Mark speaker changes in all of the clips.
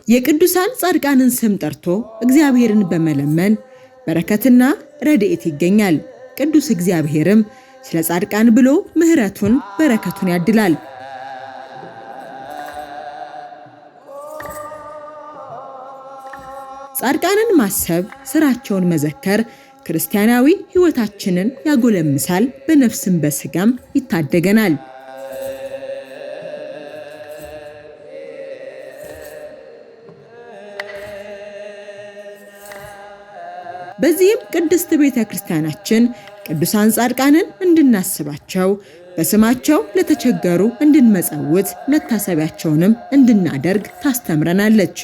Speaker 1: የቅዱሳን ጻድቃንን ስም ጠርቶ እግዚአብሔርን በመለመን በረከትና ረድኤት ይገኛል። ቅዱስ እግዚአብሔርም ስለ ጻድቃን ብሎ ምህረቱን በረከቱን ያድላል። ጻድቃንን ማሰብ፣ ስራቸውን መዘከር ክርስቲያናዊ ሕይወታችንን ያጎለምሳል፣ በነፍስም በስጋም ይታደገናል። በዚህም ቅድስት ቤተ ክርስቲያናችን ቅዱሳን ጻድቃንን እንድናስባቸው በስማቸው ለተቸገሩ እንድንመጸውት መታሰቢያቸውንም እንድናደርግ ታስተምረናለች።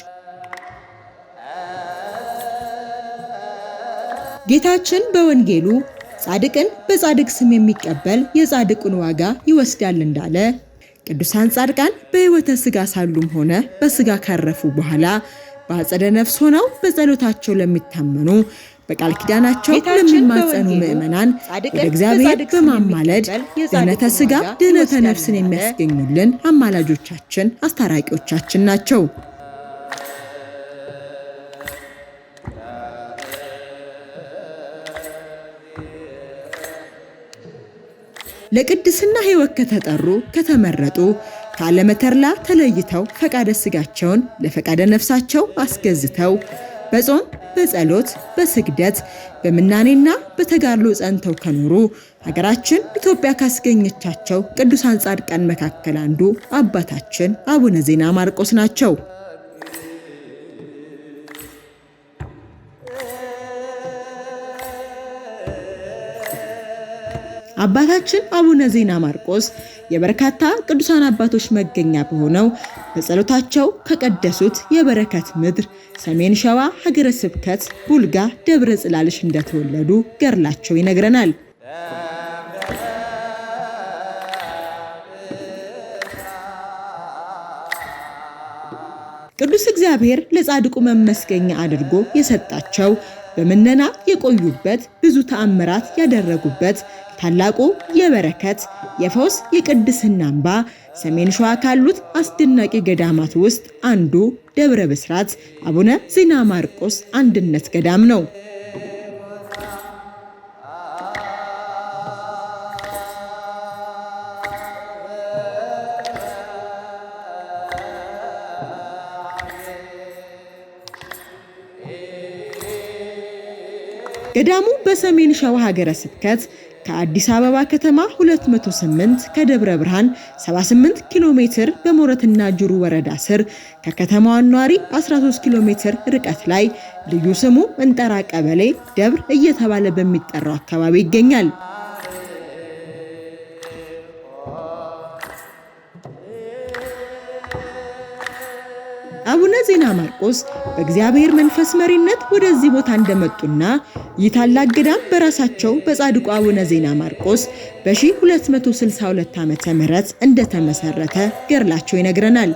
Speaker 1: ጌታችን በወንጌሉ ጻድቅን በጻድቅ ስም የሚቀበል የጻድቁን ዋጋ ይወስዳል እንዳለ ቅዱሳን ጻድቃን በሕይወተ ሥጋ ሳሉም ሆነ በሥጋ ካረፉ በኋላ በአጸደ ነፍስ ሆነው በጸሎታቸው ለሚታመኑ በቃል ኪዳናቸው ለሚማጸኑ ምእመናን ወደ እግዚአብሔር በማማለድ ድኅነተ ሥጋ ድኅነተ ነፍስን የሚያስገኙልን አማላጆቻችን አስታራቂዎቻችን ናቸው። ለቅድስና ሕይወት ከተጠሩ ከተመረጡ ከዓለመ ተድላ ተለይተው ፈቃደ ሥጋቸውን ለፈቃደ ነፍሳቸው አስገዝተው በጾም በጸሎት በስግደት በምናኔና በተጋድሎ ጸንተው ከኖሩ ሀገራችን ኢትዮጵያ ካስገኘቻቸው ቅዱሳን ጻድቃን መካከል አንዱ አባታችን አቡነ ዜና ማርቆስ ናቸው። አባታችን አቡነ ዜና ማርቆስ የበርካታ ቅዱሳን አባቶች መገኛ በሆነው በጸሎታቸው ከቀደሱት የበረከት ምድር ሰሜን ሸዋ ሀገረ ስብከት ቡልጋ ደብረ ጽላልሽ እንደተወለዱ ገድላቸው ይነግረናል። ቅዱስ እግዚአብሔር ለጻድቁ መመስገኛ አድርጎ የሰጣቸው በመነና የቆዩበት ብዙ ተአምራት ያደረጉበት ታላቁ የበረከት የፈውስ የቅድስና አምባ ሰሜን ሸዋ ካሉት አስደናቂ ገዳማት ውስጥ አንዱ ደብረ ብስራት አቡነ ዜና ማርቆስ አንድነት ገዳም ነው። ገዳሙ በሰሜን ሸዋ ሀገረ ስብከት ከአዲስ አበባ ከተማ 208 ከደብረ ብርሃን 78 ኪሎ ሜትር በሞረትና ጅሩ ወረዳ ስር ከከተማዋ ኗሪ 13 ኪሎ ሜትር ርቀት ላይ ልዩ ስሙ እንጠራ ቀበሌ ደብር እየተባለ በሚጠራው አካባቢ ይገኛል። አቡነ ዜና ማርቆስ በእግዚአብሔር መንፈስ መሪነት ወደዚህ ቦታ እንደመጡና ይህ ታላቅ ገዳም በራሳቸው በጻድቁ አቡነ ዜና ማርቆስ በ1262 ዓመተ ምህረት እንደተመሰረተ ገድላቸው ይነግረናል።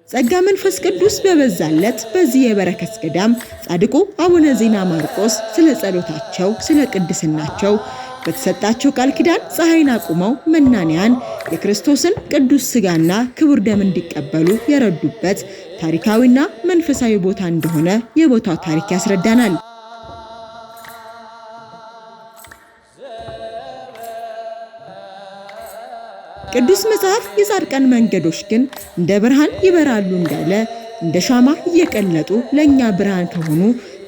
Speaker 1: ጸጋ መንፈስ ቅዱስ በበዛለት በዚህ የበረከት ገዳም ጻድቁ አቡነ ዜና ማርቆስ ስለ ጸሎታቸው፣ ስለ ቅድስናቸው በተሰጣቸው ቃል ኪዳን ፀሐይን አቁመው መናንያን የክርስቶስን ቅዱስ ሥጋና ክቡር ደም እንዲቀበሉ የረዱበት ታሪካዊና መንፈሳዊ ቦታ እንደሆነ የቦታው ታሪክ ያስረዳናል። ቅዱስ መጽሐፍ የጻድቃን መንገዶች ግን እንደ ብርሃን ይበራሉ እንዳለ እንደ ሻማ እየቀለጡ ለኛ ብርሃን ከሆኑ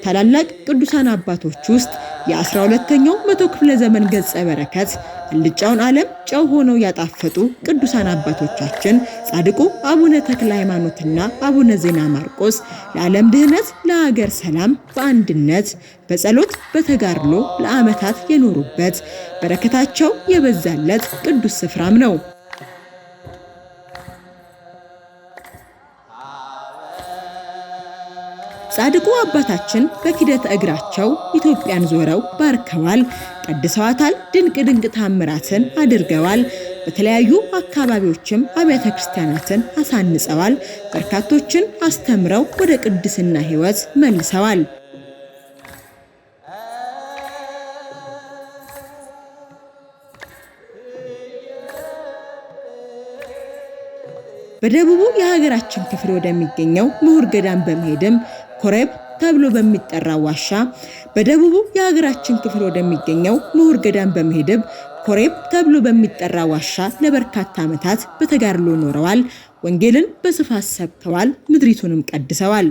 Speaker 1: ታላላቅ ቅዱሳን አባቶች ውስጥ የ12ኛው መቶ ክፍለ ዘመን ገጸ በረከት አልጫውን ዓለም ጨው ሆነው ያጣፈጡ ቅዱሳን አባቶቻችን ጻድቁ አቡነ ተክለ ሃይማኖትና አቡነ ዜና ማርቆስ ለዓለም ድህነት፣ ለሀገር ሰላም በአንድነት በጸሎት በተጋድሎ ለዓመታት የኖሩበት በረከታቸው የበዛለት ቅዱስ ስፍራም ነው። ጻድቁ አባታችን በኪደተ እግራቸው ኢትዮጵያን ዞረው ባርከዋል፣ ቀድሰዋታል፣ ድንቅ ታምራትን አድርገዋል። በተለያዩ አካባቢዎችም አብያተ ክርስቲያናትን አሳንጸዋል፣ በርካቶችን አስተምረው ወደ ቅድስና ሕይወት መልሰዋል። በደቡቡ የሀገራችን ክፍል ወደሚገኘው ምሁር ገዳም በመሄድም ኮሬብ ተብሎ በሚጠራው ዋሻ በደቡቡ የሀገራችን ክፍል ወደሚገኘው ምሁር ገዳም በመሄድም ኮሬብ ተብሎ በሚጠራ ዋሻ ለበርካታ ዓመታት በተጋድሎ ኖረዋል። ወንጌልን በስፋት ሰብከዋል። ምድሪቱንም ቀድሰዋል።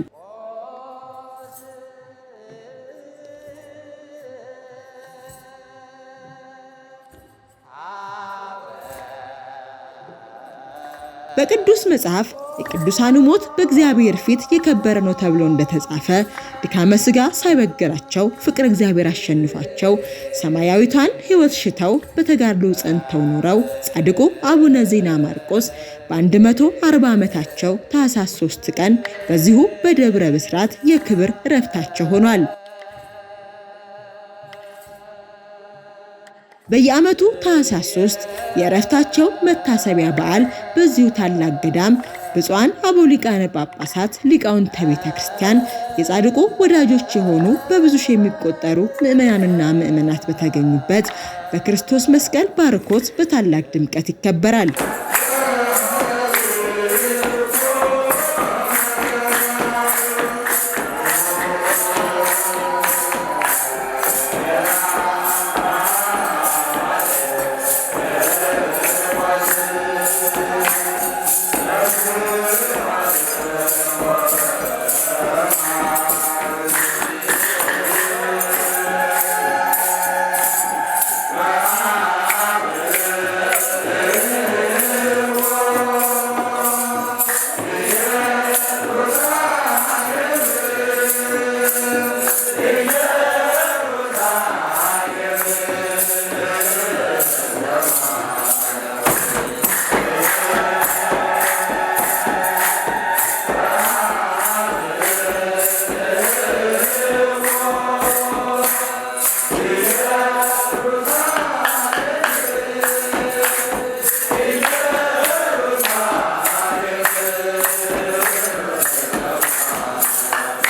Speaker 1: በቅዱስ መጽሐፍ የቅዱሳኑ ሞት በእግዚአብሔር ፊት የከበረ ነው ተብሎ እንደተጻፈ ድካመ ሥጋ ሳይበግራቸው ፍቅር እግዚአብሔር አሸንፏቸው ሰማያዊቷን ሕይወት ሽተው በተጋድሎ ጸንተው ኖረው ጻድቁ አቡነ ዜና ማርቆስ በ140 ዓመታቸው ታኅሳስ 3 ቀን በዚሁ በደብረ ብስራት የክብር ዕረፍታቸው ሆኗል። በየዓመቱ ታኅሳስ 3 የዕረፍታቸው መታሰቢያ በዓል በዚሁ ታላቅ ገዳም ብፁዓን አበው ሊቃነ ጳጳሳት፣ ሊቃውንተ ቤተ ክርስቲያን፣ የጻድቁ ወዳጆች የሆኑ በብዙ ሺህ የሚቆጠሩ ምዕመናንና ምዕመናት በተገኙበት በክርስቶስ መስቀል ባርኮት በታላቅ ድምቀት ይከበራል።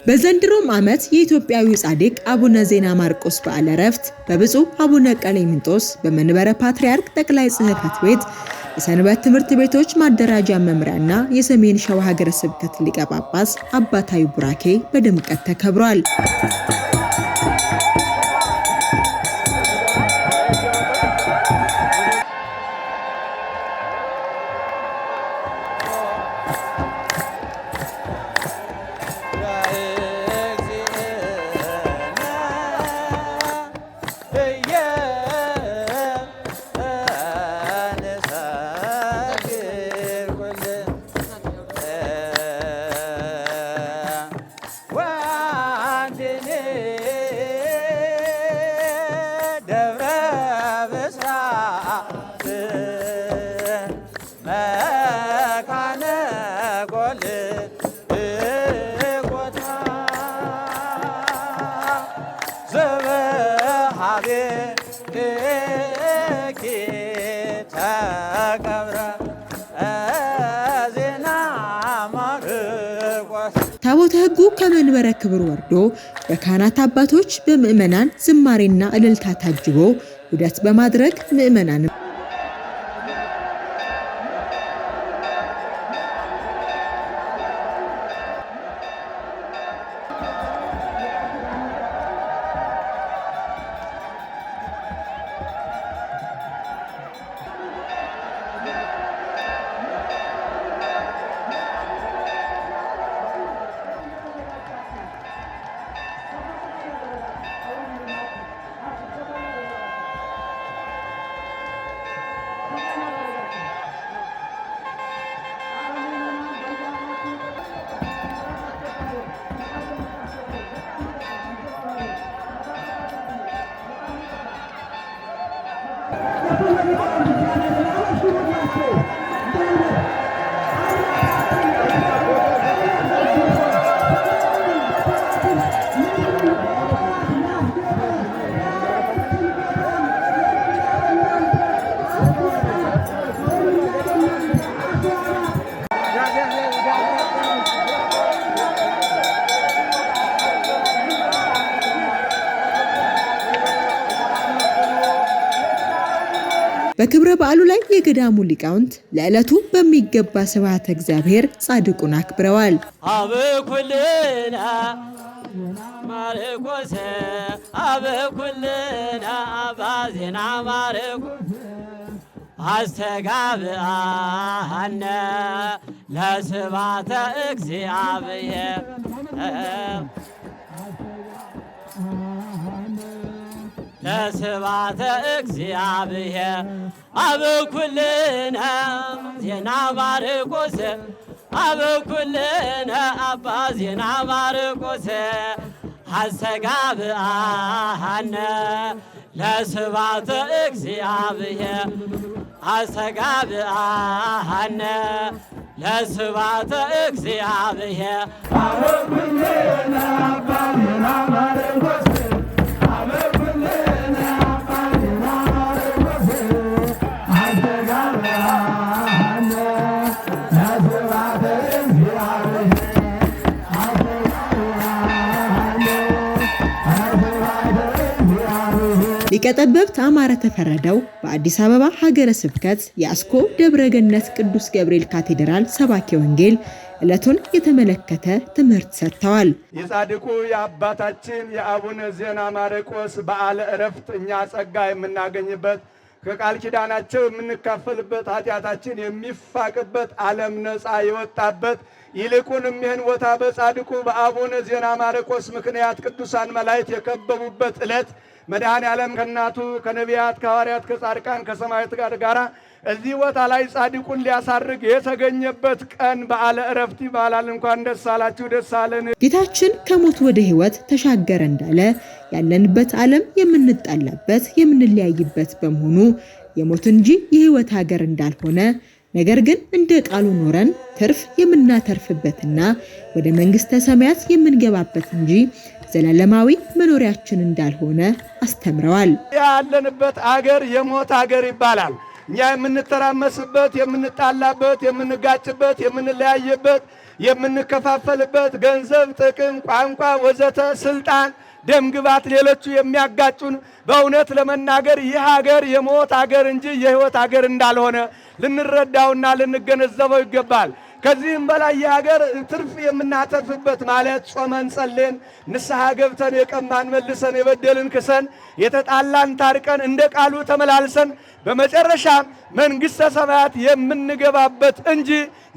Speaker 1: በዘንድሮም ዓመት የኢትዮጵያዊ ጻድቅ አቡነ ዜና ማርቆስ በዓለ ዕረፍት በብፁዕ አቡነ ቀሌምንጦስ በመንበረ ፓትርያርክ ጠቅላይ ጽሕፈት ቤት የሰንበት ትምህርት ቤቶች ማደራጃ መምሪያና የሰሜን ሸዋ ሀገረ ስብከት ሊቀ ጳጳስ አባታዊ ቡራኬ በድምቀት ተከብሯል። ታቦተ ሕጉ ከመንበረ ክብር ወርዶ በካህናት አባቶች በምዕመናን ዝማሬና እልልታ ታጅቦ ውደት በማድረግ ምዕመናን በክብረ በዓሉ ላይ የገዳሙ ሊቃውንት ለዕለቱ በሚገባ ስብሐተ እግዚአብሔር ጻድቁን አክብረዋል።
Speaker 2: አበኩልና ማርቆስ አበኩልና አባዜና ማርቆስ አስተጋብአነ ለስብሐተ እግዚአብሔር ለስብሐተ እግዚአብሔር አበኩልነ ዜና ማርቆስ አበኩልነ አባ ዜና ማርቆስ አስተጋብአነ ለስብሐተ እግዚአብሔር አስተጋብአነ ለስብሐተ እግዚአብሔር አበኩልነ አባ ዜና ማርቆስ ሊቀ ጠበብት አማረ ተፈረደው በአዲስ አበባ ሀገረ ስብከት የአስኮ ደብረ ገነት ቅዱስ ገብርኤል ካቴድራል ሰባኪ ወንጌል ዕለቱን የተመለከተ ትምህርት ሰጥተዋል።
Speaker 3: የጻድቁ የአባታችን የአቡነ ዜና ማርቆስ በዓለ ዕረፍት እኛ ጸጋ የምናገኝበት ከቃል ኪዳናቸው የምንካፈልበት ኃጢአታችን የሚፋቅበት ዓለም ነፃ የወጣበት ይልቁንም ይህን ቦታ በጻድቁ በአቡነ ዜና ማርቆስ ምክንያት ቅዱሳን መላእክት የከበቡበት ዕለት መድኃኔ ዓለም ከእናቱ ከነቢያት ከሐዋርያት ከጻድቃን ከሰማዕታት ጋር እዚህ ቦታ ላይ ጻድቁን ሊያሳርግ የተገኘበት ቀን በዓለ ዕረፍት ይባላል። እንኳን ደስ አላችሁ ደስ አለን።
Speaker 1: ጌታችን ከሞት ወደ ሕይወት ተሻገረ እንዳለ ያለንበት ዓለም የምንጣላበት የምንለያይበት በመሆኑ የሞት እንጂ የሕይወት ሀገር እንዳልሆነ ነገር ግን እንደ ቃሉ ኖረን ትርፍ የምናተርፍበትና ወደ መንግሥተ ሰማያት የምንገባበት እንጂ ዘላለማዊ መኖሪያችን እንዳልሆነ አስተምረዋል።
Speaker 3: ያለንበት አገር የሞት አገር ይባላል። እኛ የምንተራመስበት፣ የምንጣላበት፣ የምንጋጭበት፣ የምንለያይበት፣ የምንከፋፈልበት ገንዘብ፣ ጥቅም፣ ቋንቋ፣ ወዘተ፣ ስልጣን፣ ደም ግባት፣ ሌሎቹ የሚያጋጩን በእውነት ለመናገር ይህ ሀገር የሞት ሀገር እንጂ የሕይወት ሀገር እንዳልሆነ ልንረዳውና ልንገነዘበው ይገባል። ከዚህም በላይ የሀገር ትርፍ የምናተርፍበት ማለት ጾመን ጸሌን ንስሐ ገብተን የቀማን መልሰን የበደልን ክሰን የተጣላን ታርቀን እንደ ቃሉ ተመላልሰን በመጨረሻ መንግሥተ ሰማያት የምንገባበት እንጂ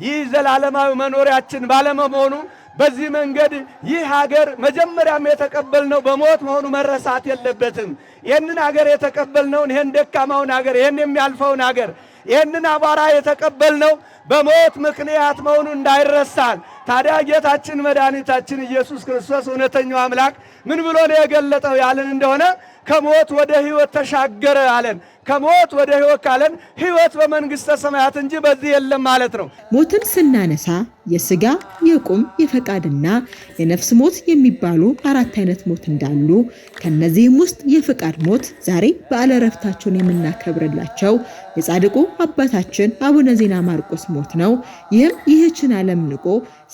Speaker 3: ይህ ዘላለማዊ መኖሪያችን ባለመሆኑ በዚህ መንገድ ይህ ሀገር መጀመሪያም የተቀበልነው በሞት መሆኑ መረሳት የለበትም። ይህንን ሀገር የተቀበልነውን ይህን ደካማውን ሀገር ይህን የሚያልፈውን ሀገር ይህንን አቧራ የተቀበልነው በሞት ምክንያት መሆኑ እንዳይረሳን። ታዲያ ጌታችን መድኃኒታችን ኢየሱስ ክርስቶስ እውነተኛው አምላክ ምን ብሎ ነው የገለጠው ያለን እንደሆነ ከሞት ወደ ሕይወት ተሻገረ አለን። ከሞት ወደ ሕይወት ካለን ሕይወት በመንግሥተ ሰማያት እንጂ በዚህ የለም ማለት ነው።
Speaker 1: ሞትን ስናነሳ የሥጋ የቁም የፈቃድና የነፍስ ሞት የሚባሉ አራት አይነት ሞት እንዳሉ ከነዚህም ውስጥ የፈቃድ ሞት ዛሬ በዓለ ዕረፍታቸውን የምናከብርላቸው የጻድቁ አባታችን አቡነ ዜና ማርቆስ ሞት ነው። ይህም ይህችን ዓለም ንቆ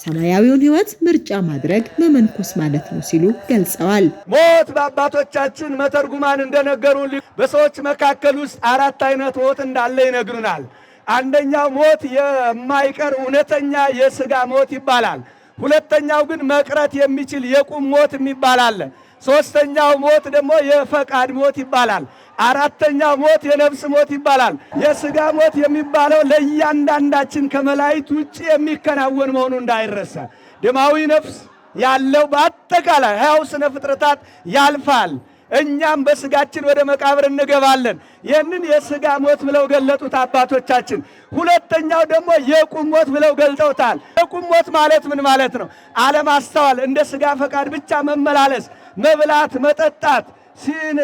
Speaker 1: ሰማያዊውን ሕይወት ምርጫ ማድረግ መመንኮስ ማለት ነው ሲሉ ገልጸዋል።
Speaker 3: ሞት በአባቶቻችን መተርጉማን እንደነገሩን በሰዎች መካከል ውስጥ አራት አይነት ሞት እንዳለ ይነግሩናል። አንደኛው ሞት የማይቀር እውነተኛ የሥጋ ሞት ይባላል። ሁለተኛው ግን መቅረት የሚችል የቁም ሞት የሚባል አለ። ሶስተኛው ሞት ደግሞ የፈቃድ ሞት ይባላል። አራተኛው ሞት የነፍስ ሞት ይባላል። የሥጋ ሞት የሚባለው ለእያንዳንዳችን ከመላእክት ውጭ የሚከናወን መሆኑ እንዳይረሳ። ደማዊ ነፍስ ያለው በአጠቃላይ ሕያው ስነ ፍጥረታት ያልፋል። እኛም በሥጋችን ወደ መቃብር እንገባለን። ይህንን የሥጋ ሞት ብለው ገለጡት አባቶቻችን። ሁለተኛው ደግሞ የቁም ሞት ብለው ገልጠውታል። የቁም ሞት ማለት ምን ማለት ነው? አለማስተዋል፣ እንደ ሥጋ ፈቃድ ብቻ መመላለስ፣ መብላት፣ መጠጣት፣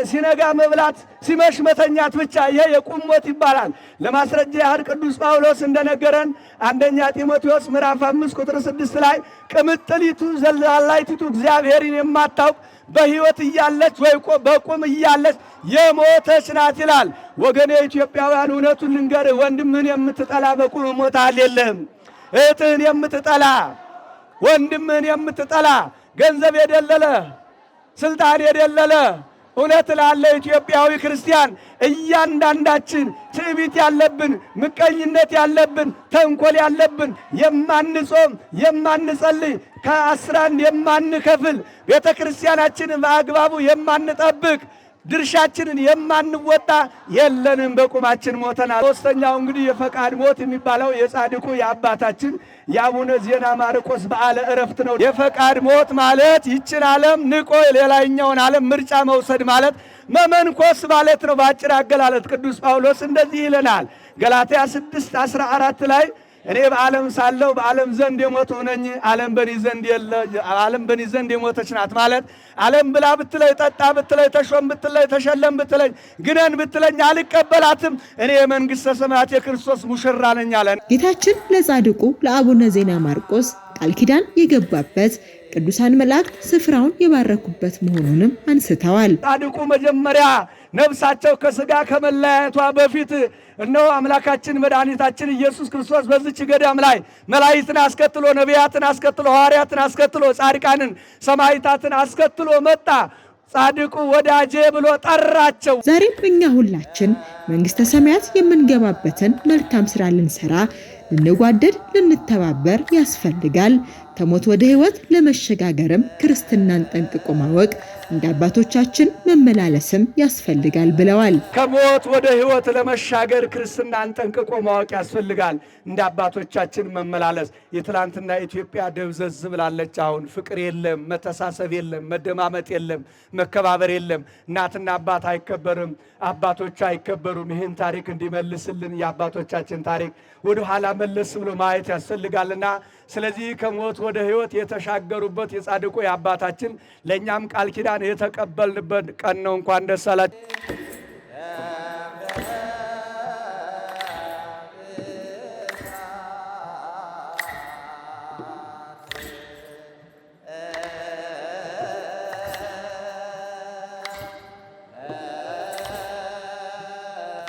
Speaker 3: ሲነጋ መብላት፣ ሲመሽ መተኛት ብቻ፣ ይሄ የቁም ሞት ይባላል። ለማስረጃ ያህል ቅዱስ ጳውሎስ እንደነገረን አንደኛ ጢሞቴዎስ ምዕራፍ 5 ቁጥር 6 ላይ ቅምጥሊቱ ዘላላይቲቱ እግዚአብሔርን የማታውቅ በሕይወት እያለች ወይ በቁም እያለች የሞተች ናት ይላል። ወገኔ ኢትዮጵያውያን እውነቱን ልንገርህ፣ ወንድምህን የምትጠላ በቁም ሞታል የለህም። እህትህን የምትጠላ ወንድምህን የምትጠላ ገንዘብ የደለለ ስልጣን የደለለ እውነት ላለ ኢትዮጵያዊ ክርስቲያን እያንዳንዳችን ትዕቢት ያለብን፣ ምቀኝነት ያለብን፣ ተንኮል ያለብን፣ የማንጾም የማንጸልይ፣ ከ11 የማንከፍል፣ ቤተ ክርስቲያናችንን በአግባቡ የማንጠብቅ፣ ድርሻችንን የማንወጣ የለንም፣ በቁማችን ሞተናል። ሶስተኛው እንግዲህ የፈቃድ ሞት የሚባለው የጻድቁ የአባታችን የአቡነ ዜና ማርቆስ በዓለ ዕረፍት ነው። የፈቃድ ሞት ማለት ይችን ዓለም ንቆ ሌላኛውን ዓለም ምርጫ መውሰድ ማለት መመንኮስ ማለት ነው። በአጭር አገላለጥ ቅዱስ ጳውሎስ እንደዚህ ይለናል ገላትያ 6:14 ላይ እኔ በዓለም ሳለሁ በዓለም ዘንድ የሞትሁ ነኝ፣ ዓለም በእኔ ዘንድ የሞተች ናት ማለት ዓለም ብላ ብትለኝ፣ ጠጣ ብትለኝ፣ ተሾም ብትለኝ፣ ተሸለም ብትለኝ፣ ግነን ብትለኝ አልቀበላትም። እኔ የመንግሥተ ሰማያት የክርስቶስ ሙሽራ ነኝ አለ።
Speaker 2: ጌታችን ለጻድቁ ለአቡነ ዜና ማርቆስ ቃል ኪዳን የገባበት ቅዱሳን መላእክት ስፍራውን የባረኩበት መሆኑንም አንስተዋል።
Speaker 3: ጻድቁ መጀመሪያ ነፍሳቸው ከሥጋ ከመለያየቷ በፊት እነሆ አምላካችን መድኃኒታችን ኢየሱስ ክርስቶስ በዚች ገዳም ላይ መላእክትን አስከትሎ፣ ነቢያትን አስከትሎ፣ ሐዋርያትን አስከትሎ፣ ጻድቃንን ሰማዕታትን አስከትሎ መጣ። ጻድቁ ወዳጄ ብሎ ጠራቸው።
Speaker 2: ዛሬም እኛ ሁላችን መንግሥተ ሰማያት የምንገባበትን መልካም ሥራ ልንሰራ፣ ልንጓደድ፣ ልንተባበር ያስፈልጋል። ከሞት ወደ ሕይወት ለመሸጋገርም ክርስትናን ጠንቅቆ ማወቅ፣ እንደ አባቶቻችን መመላለስም ያስፈልጋል ብለዋል።
Speaker 3: ከሞት ወደ ሕይወት ለመሻገር ክርስትናን ጠንቅቆ ማወቅ ያስፈልጋል፣ እንደ አባቶቻችን መመላለስ። የትላንትና ኢትዮጵያ ደብዘዝ ብላለች። አሁን ፍቅር የለም፣ መተሳሰብ የለም፣ መደማመጥ የለም፣ መከባበር የለም። እናትና አባት አይከበርም፣ አባቶች አይከበሩም። ይህን ታሪክ እንዲመልስልን የአባቶቻችን ታሪክ ወደ ኋላ መለስ ብሎ ማየት ያስፈልጋልና ስለዚህ ከሞት ወደ ሕይወት የተሻገሩበት የጻድቁ የአባታችን ለእኛም ቃል ኪዳን የተቀበልንበት ቀን ነው። እንኳን ደስ አላችሁ።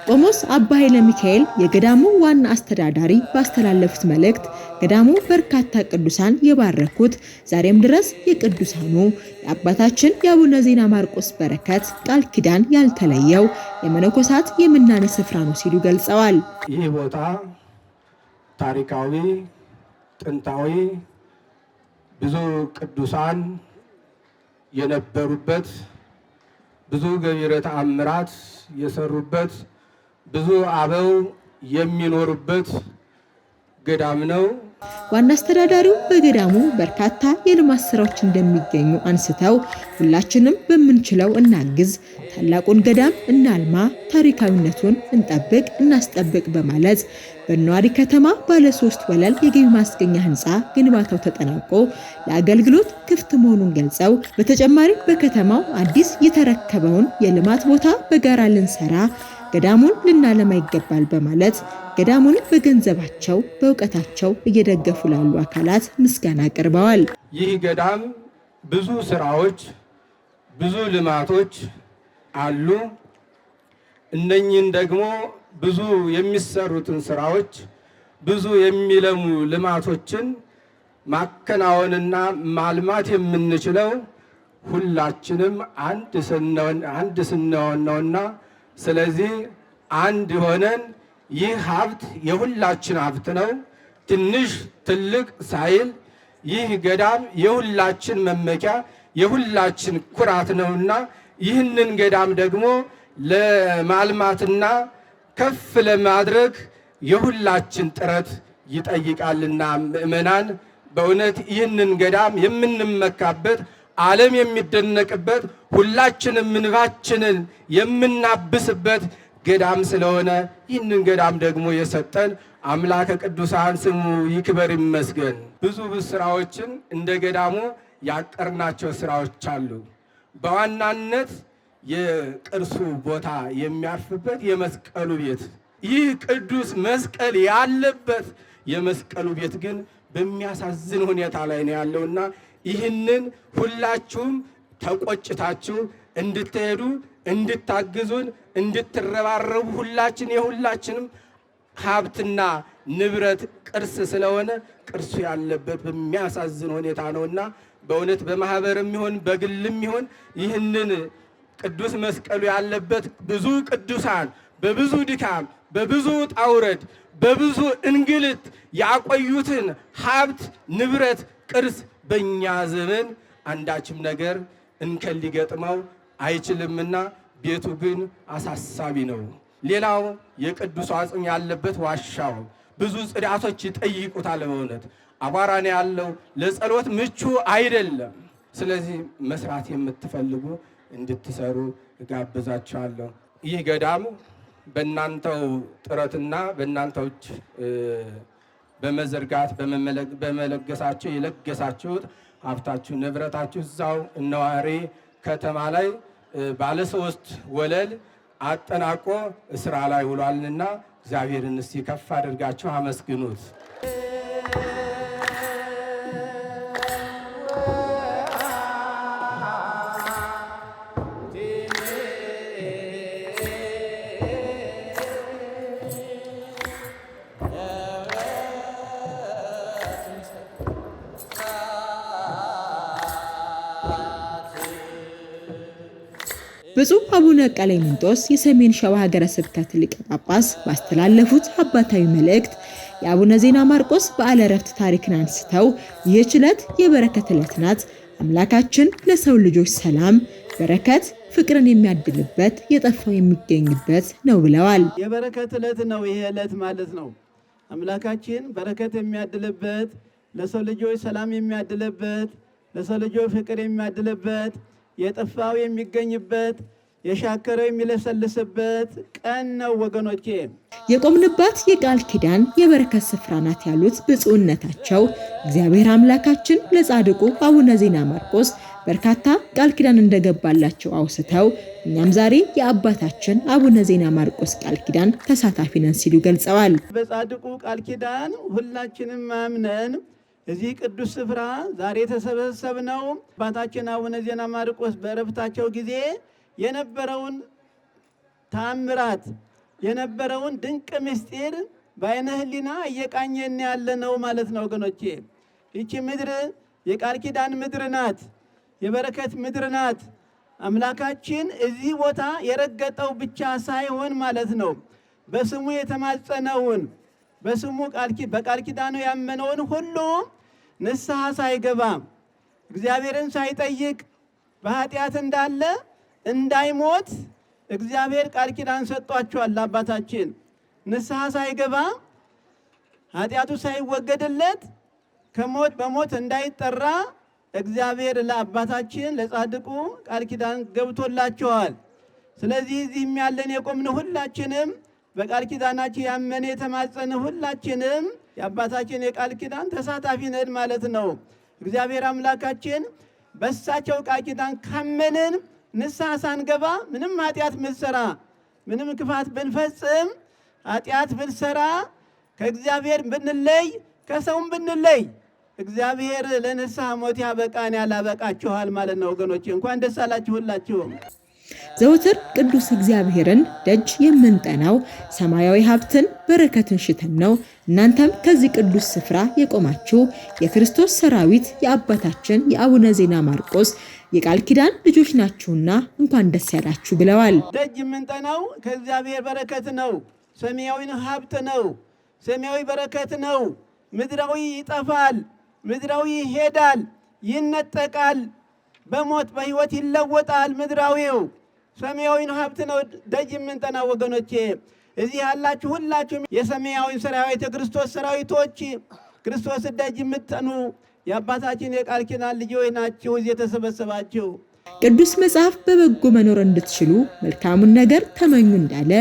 Speaker 2: ቆሞስ አባ ኃይለ ሚካኤል የገዳሙ ዋና አስተዳዳሪ ባስተላለፉት መልእክት ገዳሙ በርካታ ቅዱሳን የባረኩት ዛሬም ድረስ የቅዱሳኑ የአባታችን የአቡነ ዜና ማርቆስ በረከት ቃል ኪዳን ያልተለየው የመነኮሳት የምናኔ ስፍራ ነው ሲሉ ገልጸዋል።
Speaker 3: ይህ ቦታ ታሪካዊ፣ ጥንታዊ፣ ብዙ ቅዱሳን የነበሩበት፣ ብዙ ገቢረ ተአምራት የሰሩበት፣ ብዙ አበው የሚኖሩበት ገዳም ነው።
Speaker 2: ዋና አስተዳዳሪው በገዳሙ በርካታ የልማት ስራዎች እንደሚገኙ አንስተው ሁላችንም በምንችለው እናግዝ፣ ታላቁን ገዳም እናልማ፣ ታሪካዊነቱን እንጠብቅ፣ እናስጠብቅ በማለት በነዋሪ ከተማ ባለ 3 ወለል የገቢ ማስገኛ ህንፃ ግንባታው ተጠናቆ ለአገልግሎት ክፍት መሆኑን ገልጸው በተጨማሪም በከተማው አዲስ የተረከበውን የልማት ቦታ በጋራ ልንሰራ ገዳሙን ልናለማ ይገባል በማለት ገዳሙን በገንዘባቸው በእውቀታቸው እየደገፉ ላሉ አካላት ምስጋና አቅርበዋል።
Speaker 3: ይህ ገዳም ብዙ ስራዎች፣ ብዙ ልማቶች አሉ። እነኚህን ደግሞ ብዙ የሚሰሩትን ስራዎች፣ ብዙ የሚለሙ ልማቶችን ማከናወንና ማልማት የምንችለው ሁላችንም አንድ ስንሆን ነውና ስለዚህ አንድ ሆነን ይህ ሀብት የሁላችን ሀብት ነው። ትንሽ ትልቅ ሳይል ይህ ገዳም የሁላችን መመኪያ የሁላችን ኩራት ነውና ይህንን ገዳም ደግሞ ለማልማትና ከፍ ለማድረግ የሁላችን ጥረት ይጠይቃልና ምእመናን በእውነት ይህንን ገዳም የምንመካበት ዓለም የሚደነቅበት ሁላችንም እንባችንን የምናብስበት ገዳም ስለሆነ ይህንን ገዳም ደግሞ የሰጠን አምላከ ቅዱሳን ስሙ ይክበር ይመስገን። ብዙ ስራዎችን እንደ ገዳሙ ያቀርናቸው ስራዎች አሉ። በዋናነት የቅርሱ ቦታ የሚያርፍበት የመስቀሉ ቤት፣ ይህ ቅዱስ መስቀል ያለበት የመስቀሉ ቤት ግን በሚያሳዝን ሁኔታ ላይ ነው ያለውና ይህንን ሁላችሁም ተቆጭታችሁ እንድትሄዱ እንድታግዙን እንድትረባረቡ ሁላችን የሁላችንም ሀብትና ንብረት ቅርስ ስለሆነ ቅርሱ ያለበት በሚያሳዝን ሁኔታ ነውና በእውነት በማህበርም ይሁን በግልም ይሁን ይህንን ቅዱስ መስቀሉ ያለበት ብዙ ቅዱሳን በብዙ ድካም፣ በብዙ ውጣ ውረድ፣ በብዙ እንግልት ያቆዩትን ሀብት፣ ንብረት፣ ቅርስ በእኛ ዘመን አንዳችም ነገር እንከን ሊገጥመው አይችልምና ቤቱ ግን አሳሳቢ ነው። ሌላው የቅዱስ አጽም ያለበት ዋሻው ብዙ ጽዳቶች ይጠይቁታል። በእውነት አቧራ ነው ያለው፣ ለጸሎት ምቹ አይደለም። ስለዚህ መስራት የምትፈልጉ እንድትሰሩ እጋብዛችኋለሁ። ይህ ገዳም በእናንተው ጥረትና በእናንተው በመዘርጋት በመለገሳችሁ የለገሳችሁት ሀብታችሁ ንብረታችሁ እዛው እነዋሪ ከተማ ላይ ባለ 3 ወለል አጠናቆ ስራ ላይ ውሏልና እግዚአብሔርን እስቲ ከፍ አድርጋችሁ አመስግኑት።
Speaker 2: ብፁዕ አቡነ ቀሌምንጦስ የሰሜን ሸዋ ሀገረ ስብከት ሊቀ ጳጳስ ባስተላለፉት አባታዊ መልእክት የአቡነ ዜና ማርቆስ በዓለ ዕረፍት ታሪክን አንስተው ይህች ዕለት የበረከት ዕለት ናት፣ አምላካችን ለሰው ልጆች ሰላም፣ በረከት፣ ፍቅርን የሚያድልበት የጠፋው የሚገኝበት ነው ብለዋል።
Speaker 4: የበረከት ዕለት ነው ይሄ ዕለት ማለት ነው። አምላካችን በረከት የሚያድልበት፣ ለሰው ልጆች ሰላም የሚያድልበት፣ ለሰው ልጆች ፍቅር የሚያድልበት፣ የጠፋው የሚገኝበት፣ የሻከረው የሚለሰልስበት ቀን ነው ወገኖቼ።
Speaker 2: የቆምንባት የቃል ኪዳን የበረከት ስፍራ ናት ያሉት ብፁዕነታቸው እግዚአብሔር አምላካችን ለጻድቁ አቡነ ዜና ማርቆስ በርካታ ቃል ኪዳን እንደገባላቸው አውስተው እኛም ዛሬ የአባታችን አቡነ ዜና ማርቆስ ቃል ኪዳን ተሳታፊ ነን ሲሉ ገልጸዋል።
Speaker 4: በጻድቁ ቃል ኪዳን ሁላችንም አምነን እዚህ ቅዱስ ስፍራ ዛሬ የተሰበሰብነው አባታችን አቡነ ዜና ማርቆስ በዕረፍታቸው ጊዜ የነበረውን ታምራት የነበረውን ድንቅ ምስጢር በዓይነ ሕሊና እየቃኘን ያለነው ማለት ነው ወገኖቼ። ይቺ ምድር የቃል ኪዳን ምድር ናት፣ የበረከት ምድር ናት። አምላካችን እዚህ ቦታ የረገጠው ብቻ ሳይሆን ማለት ነው በስሙ የተማጸነውን በስሙ በቃል ኪዳኑ ያመነውን ሁሉ ንስሐ ሳይገባ እግዚአብሔርን ሳይጠይቅ በኃጢአት እንዳለ እንዳይሞት እግዚአብሔር ቃል ኪዳን ሰጥቷቸዋል። አባታችን ንስሐ ሳይገባ ኃጢአቱ ሳይወገድለት ከሞት በሞት እንዳይጠራ እግዚአብሔር ለአባታችን ለጻድቁ ቃል ኪዳን ገብቶላቸዋል። ስለዚህ እዚህም ያለን የቆምን ሁላችንም በቃል ኪዳናችን ያመነ የተማጸነ ሁላችንም የአባታችን የቃል ኪዳን ተሳታፊ ነን ማለት ነው። እግዚአብሔር አምላካችን በሳቸው ቃል ኪዳን ካመንን ንስሐ ሳንገባ ምንም ኃጢአት ብንሰራ ምንም ክፋት ብንፈጽም ኃጢአት ብንሰራ ከእግዚአብሔር ብንለይ ከሰውም ብንለይ እግዚአብሔር ለንስሐ ሞት ያበቃን ያላበቃችኋል ማለት ነው ወገኖቼ። እንኳን ደስ አላችሁ ሁላችሁም።
Speaker 2: ዘውትር ቅዱስ እግዚአብሔርን ደጅ የምንጠናው ሰማያዊ ሀብትን በረከትን ሽተን ነው። እናንተም ከዚህ ቅዱስ ስፍራ የቆማችሁ የክርስቶስ ሰራዊት የአባታችን የአቡነ ዜና ማርቆስ የቃል ኪዳን ልጆች ናችሁና እንኳን ደስ ያላችሁ ብለዋል።
Speaker 4: ደጅ የምንጠናው ከእግዚአብሔር በረከት ነው። ሰማያዊ ሀብት ነው። ሰማያዊ በረከት ነው። ምድራዊ ይጠፋል፣ ምድራዊ ይሄዳል፣ ይነጠቃል፣ በሞት በሕይወት ይለወጣል። ምድራዊው ሰማያዊ ሀብት ነው ደጅ የምንጠና ወገኖቼ። እዚህ ያላችሁ ሁላችሁም የሰማያዊ ሰራዊት የክርስቶስ ሰራዊቶች ክርስቶስ ደጅ የምትጠኑ የአባታችን የቃል ኪዳን ልጆች ናችሁ እዚህ የተሰበሰባችሁ።
Speaker 2: ቅዱስ መጽሐፍ በበጎ መኖር እንድትችሉ መልካሙን ነገር ተመኙ እንዳለ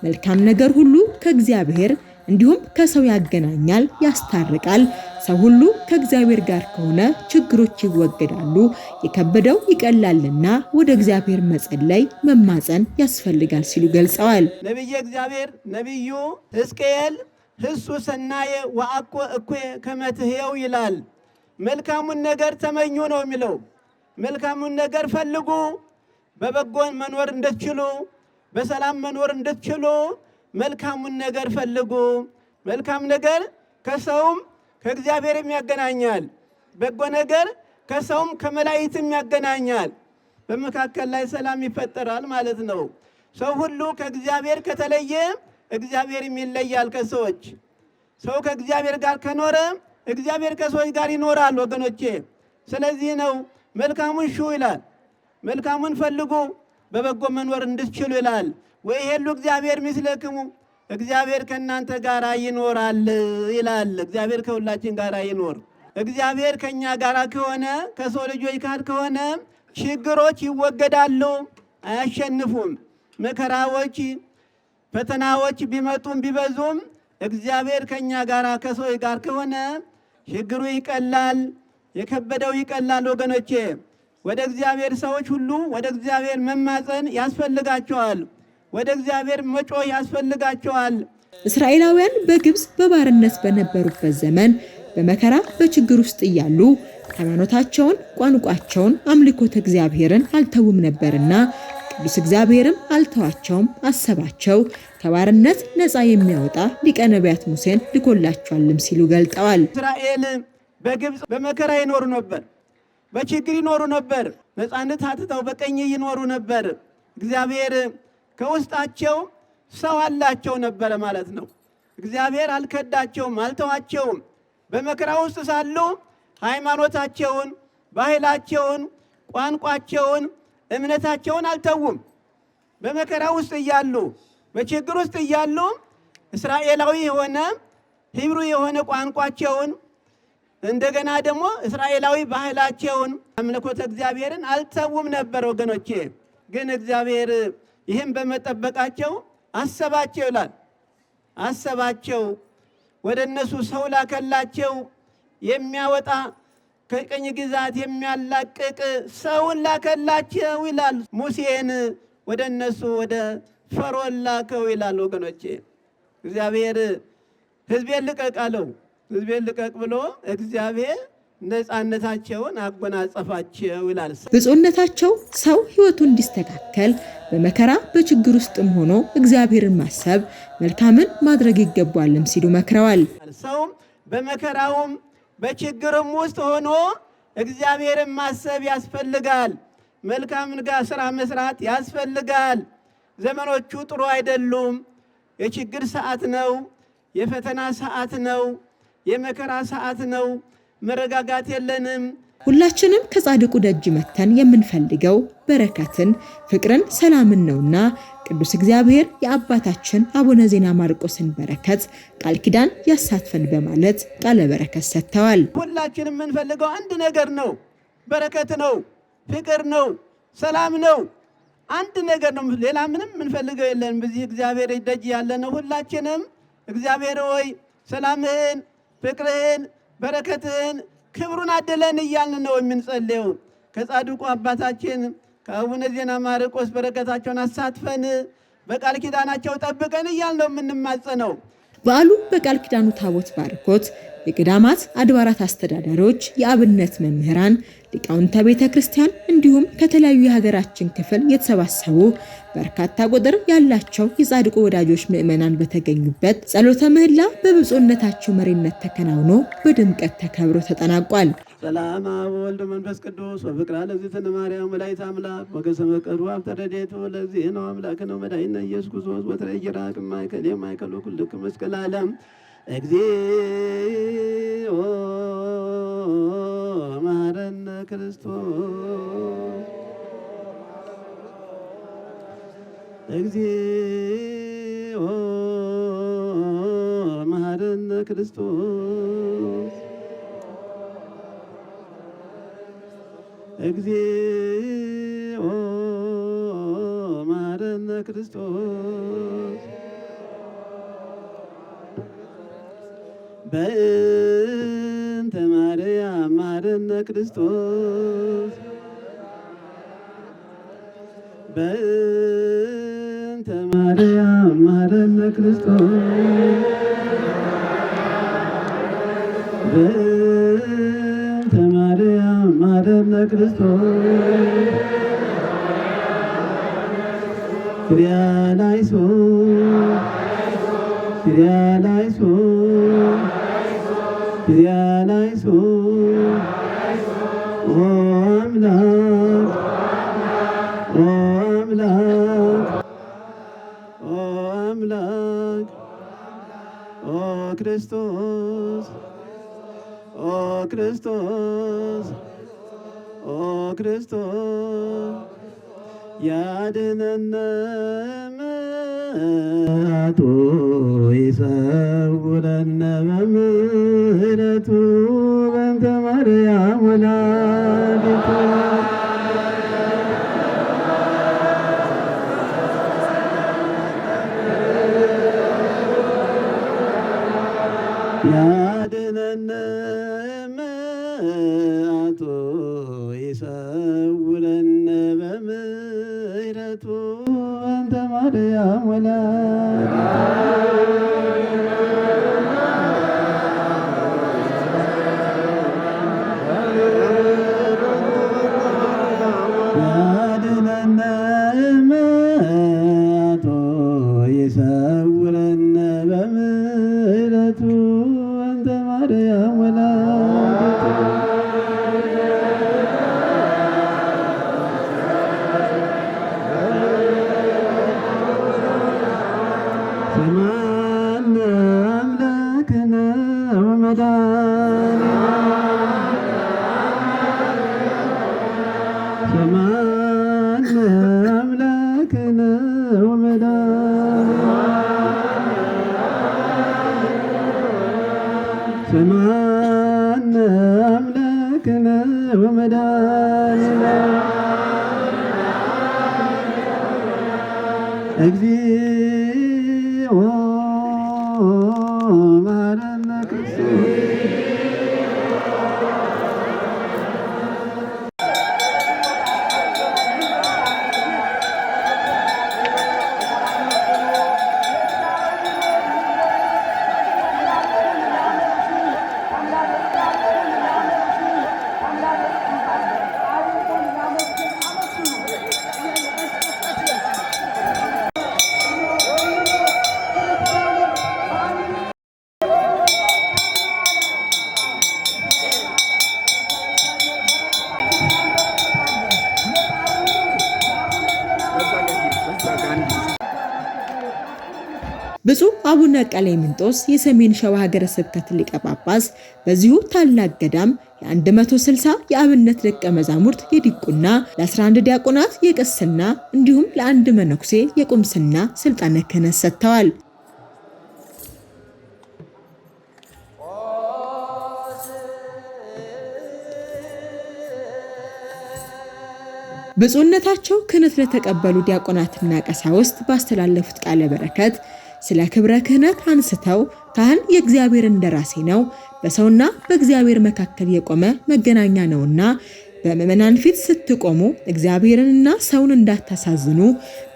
Speaker 2: መልካም ነገር ሁሉ ከእግዚአብሔር እንዲሁም ከሰው ያገናኛል፣ ያስታርቃል። ሰው ሁሉ ከእግዚአብሔር ጋር ከሆነ ችግሮች ይወገዳሉ፣ የከበደው ይቀላልና ወደ እግዚአብሔር መጸለይ መማፀን ያስፈልጋል ሲሉ ገልጸዋል።
Speaker 4: ነቢየ እግዚአብሔር ነቢዩ ሕዝቅኤል ህሱ ሰናየ ወአኮ እኩየ ከመ ትሕየው ይላል። መልካሙን ነገር ተመኙ ነው የሚለው። መልካሙን ነገር ፈልጉ፣ በበጎ መኖር እንድትችሉ፣ በሰላም መኖር እንድትችሉ መልካሙን ነገር ፈልጉ። መልካም ነገር ከሰውም ከእግዚአብሔርም ያገናኛል። በጎ ነገር ከሰውም ከመላእክትም ያገናኛል። በመካከል ላይ ሰላም ይፈጠራል ማለት ነው። ሰው ሁሉ ከእግዚአብሔር ከተለየ እግዚአብሔርም ይለያል ከሰዎች። ሰው ከእግዚአብሔር ጋር ከኖረ እግዚአብሔር ከሰዎች ጋር ይኖራል ወገኖቼ። ስለዚህ ነው መልካሙን ሹ ይላል፣ መልካሙን ፈልጉ በበጎ መኖር እንድትችሉ ይላል። ወይሄሉ እግዚአብሔር ምስለክሙ፣ እግዚአብሔር ከእናንተ ጋር ይኖራል ይላል። እግዚአብሔር ከሁላችን ጋር ይኖር። እግዚአብሔር ከኛ ጋር ከሆነ ከሰው ልጆች ጋር ከሆነ ችግሮች ይወገዳሉ፣ አያሸንፉም። መከራዎች፣ ፈተናዎች ቢመጡም ቢበዙም እግዚአብሔር ከኛ ጋር ከሰዎች ጋር ከሆነ ችግሩ ይቀላል፣ የከበደው ይቀላል ወገኖቼ። ወደ እግዚአብሔር ሰዎች ሁሉ ወደ እግዚአብሔር መማፀን ያስፈልጋቸዋል። ወደ እግዚአብሔር መጮህ ያስፈልጋቸዋል።
Speaker 2: እስራኤላውያን በግብፅ በባርነት በነበሩበት ዘመን በመከራ በችግር ውስጥ እያሉ ሃይማኖታቸውን፣ ቋንቋቸውን፣ አምልኮተ እግዚአብሔርን አልተውም ነበርና ቅዱስ እግዚአብሔርም አልተዋቸውም፣ አሰባቸው፣ ከባርነት ነፃ የሚያወጣ ሊቀ ነቢያት ሙሴን ልኮላቸዋልም ሲሉ ገልጠዋል።
Speaker 4: እስራኤል በግብፅ በመከራ ይኖሩ ነበር፣ በችግር ይኖሩ ነበር፣ ነፃነት አጥተው በቀኝ ይኖሩ ነበር። እግዚአብሔር ከውስጣቸው ሰው አላቸው ነበረ ማለት ነው። እግዚአብሔር አልከዳቸውም፣ አልተዋቸውም። በመከራ ውስጥ ሳሉ ሃይማኖታቸውን፣ ባህላቸውን፣ ቋንቋቸውን፣ እምነታቸውን አልተውም። በመከራ ውስጥ እያሉ በችግር ውስጥ እያሉ እስራኤላዊ የሆነ ሂብሩ የሆነ ቋንቋቸውን እንደገና ደግሞ እስራኤላዊ ባህላቸውን አምልኮተ እግዚአብሔርን አልተውም ነበር ወገኖቼ። ግን እግዚአብሔር ይህም በመጠበቃቸው አሰባቸው ይላል። አሰባቸው፣ ወደ እነሱ ሰው ላከላቸው፣ የሚያወጣ ከቀኝ ግዛት የሚያላቅቅ ሰውን ላከላቸው ይላል። ሙሴን ወደ እነሱ ወደ ፈርዖን ላከው ይላል ወገኖቼ። እግዚአብሔር ሕዝቤን ልቀቅ አለው። ሕዝቤን ልቀቅ ብሎ እግዚአብሔር ነፃነታቸውን አጎናጸፋቸው ይላል።
Speaker 2: ብፁዕነታቸው ሰው ሕይወቱ እንዲስተካከል በመከራ በችግር ውስጥም ሆኖ እግዚአብሔርን ማሰብ መልካምን ማድረግ ይገባልም ሲሉ መክረዋል።
Speaker 4: ሰው በመከራውም በችግርም ውስጥ ሆኖ እግዚአብሔርን ማሰብ ያስፈልጋል። መልካምን ስራ መስራት ያስፈልጋል። ዘመኖቹ ጥሩ አይደሉም። የችግር ሰዓት ነው። የፈተና ሰዓት ነው። የመከራ ሰዓት ነው። መረጋጋት የለንም።
Speaker 2: ሁላችንም ከጻድቁ ደጅ መተን የምንፈልገው በረከትን፣ ፍቅርን፣ ሰላምን ነውና ቅዱስ እግዚአብሔር የአባታችን አቡነ ዜና ማርቆስን በረከት ቃል ኪዳን ያሳትፈን በማለት ቃለ በረከት ሰጥተዋል።
Speaker 4: ሁላችንም የምንፈልገው አንድ ነገር ነው። በረከት ነው፣ ፍቅር ነው፣ ሰላም ነው። አንድ ነገር ነው። ሌላ ምንም የምንፈልገው የለን። በዚህ እግዚአብሔር ደጅ ያለ ነው። ሁላችንም እግዚአብሔር ሆይ ሰላምህን፣ ፍቅርህን፣ በረከትህን፣ ክብሩን አደለን እያልን ነው የምንጸልየው። ከጻድቁ አባታችን ከአቡነ ዜና ማርቆስ በረከታቸውን አሳትፈን በቃል ኪዳናቸው ጠብቀን እያልን ነው የምንማጸነው።
Speaker 2: በዓሉ በቃል ኪዳኑ ታቦት ባርኮት የገዳማት አድባራት አስተዳዳሪዎች፣ የአብነት መምህራን፣ ሊቃውንተ ቤተ ክርስቲያን እንዲሁም ከተለያዩ የሀገራችን ክፍል የተሰባሰቡ በርካታ ቁጥር ያላቸው የጻድቁ ወዳጆች ምዕመናን በተገኙበት ጸሎተ ምህላ በብፁዕነታቸው መሪነት ተከናውኖ በድምቀት ተከብሮ ተጠናቋል።
Speaker 4: ሰላም አብ ወልድ መንፈስ ቅዱስ ወፍቅር ለእግዝእትነ ማርያም ወላዲተ አምላክ ወገሰመ ቀሩ አብተረዴቱ ለእግዚእነ አምላክነ መድኃኒነ ኢየሱስ ክርስቶስ ወትረይራ ከማይከል የማይከሉ ኩልክ መስቀል ዓለም እግዚኦ መሐረነ ክርስቶስ እግዚኦ መሐረነ ክርስቶስ እግዚኦ መሐረነ ክርስቶስ በእንተ ማርያም መሐረነ ክርስቶስ በእንተ ማርያም መሐረነ ክርስቶስ በእንተ ማርያም መሐረነ ክርስቶስ ክሪያላይሶ ክሪያላይሶ ክሪያላይሶ ኦ አምላክ አምላክ ኦ ክርስቶስ ኦ ክርስቶስ ኦ ክርስቶስ ያድነነ ምሕረቱ ይሰውረነ በምሕረቱ በእንተ ማርያም ወላዲቱ ያድነነ ምሕረቱ ይሰውረነ በምሕረቱ በእንተ ማርያም ወላዲቱ ያድነነ ምሕረቱ ይሰውረነ በምሕረቱ በእንተ ማርያም ወላዲቱ ስምዐነ አምላክነ ወመድኃኒነ ስምዐነ አምላክነ ወመድኃኒነ ስምዐነ አምላክነ ወመድኃኒነ እግዚኦ መሐረነ ክርስቶስ
Speaker 2: ብፁዕ አቡነ ቀሌምንጦስ የሰሜን ሸዋ ሀገረ ስብከት ሊቀ ጳጳስ በዚሁ ታላቅ ገዳም የ160 የአብነት ደቀ መዛሙርት የዲቁና ለ11 ዲያቆናት የቅስና እንዲሁም ለአንድ መነኩሴ የቁምስና ስልጣነ ክህነት ሰጥተዋል። ብፁዕነታቸው ክህነት ለተቀበሉ ዲያቆናትና ቀሳውስት ባስተላለፉት ቃለ በረከት ስለ ክብረ ክህነት አንስተው ካህን የእግዚአብሔር እንደራሴ ነው፣ በሰውና በእግዚአብሔር መካከል የቆመ መገናኛ ነውና በምእመናን ፊት ስትቆሙ እግዚአብሔርንና ሰውን እንዳታሳዝኑ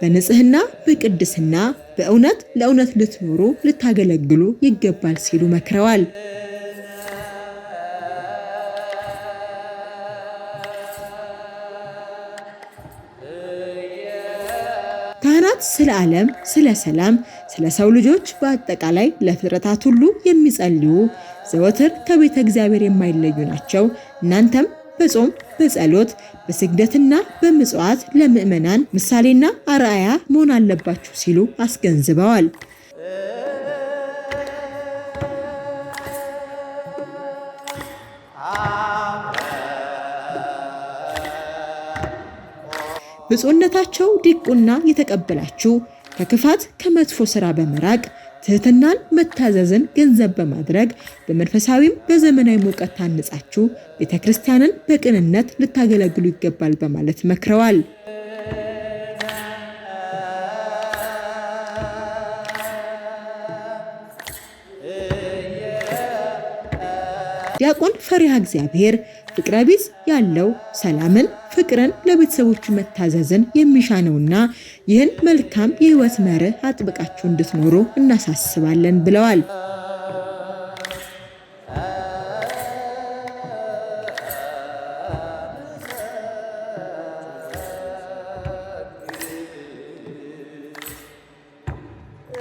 Speaker 2: በንጽህና በቅድስና በእውነት ለእውነት ልትኖሩ ልታገለግሉ ይገባል ሲሉ መክረዋል። ካህናት ስለ ዓለም፣ ስለ ሰላም፣ ስለ ሰው ልጆች በአጠቃላይ ለፍጥረታት ሁሉ የሚጸልዩ ዘወትር ከቤተ እግዚአብሔር የማይለዩ ናቸው። እናንተም በጾም በጸሎት በስግደትና በምጽዋት ለምእመናን ምሳሌና አርአያ መሆን አለባችሁ ሲሉ አስገንዝበዋል። ብፁዕነታቸው ዲቁና የተቀበላችሁ ከክፋት ከመጥፎ ሥራ በመራቅ ትህትናን መታዘዝን ገንዘብ በማድረግ በመንፈሳዊም በዘመናዊ ሙቀት ታንጻችሁ ቤተክርስቲያንን በቅንነት ልታገለግሉ ይገባል በማለት መክረዋል። ዲያቆን ፈሪሃ እግዚአብሔር ፍቅረ ቢጽ ያለው ሰላምን፣ ፍቅርን፣ ለቤተሰቦቹ መታዘዝን የሚሻ ነውና ይህን መልካም የሕይወት መርህ አጥብቃችሁ እንድትኖሩ እናሳስባለን ብለዋል።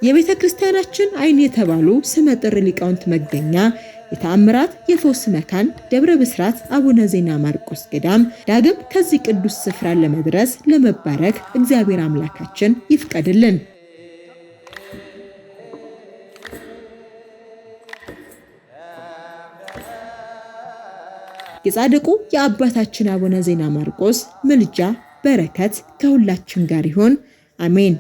Speaker 2: የቤተ ክርስቲያናችን ዓይን የተባሉ ስመጥር ሊቃውንት መገኛ የተአምራት የፈውስ መካን ደብረ ብስራት አቡነ ዜና ማርቆስ ገዳም ዳግም ከዚህ ቅዱስ ስፍራ ለመድረስ ለመባረክ እግዚአብሔር አምላካችን ይፍቀድልን። የጻድቁ የአባታችን አቡነ ዜና ማርቆስ ምልጃ በረከት ከሁላችን ጋር ይሁን፣ አሜን።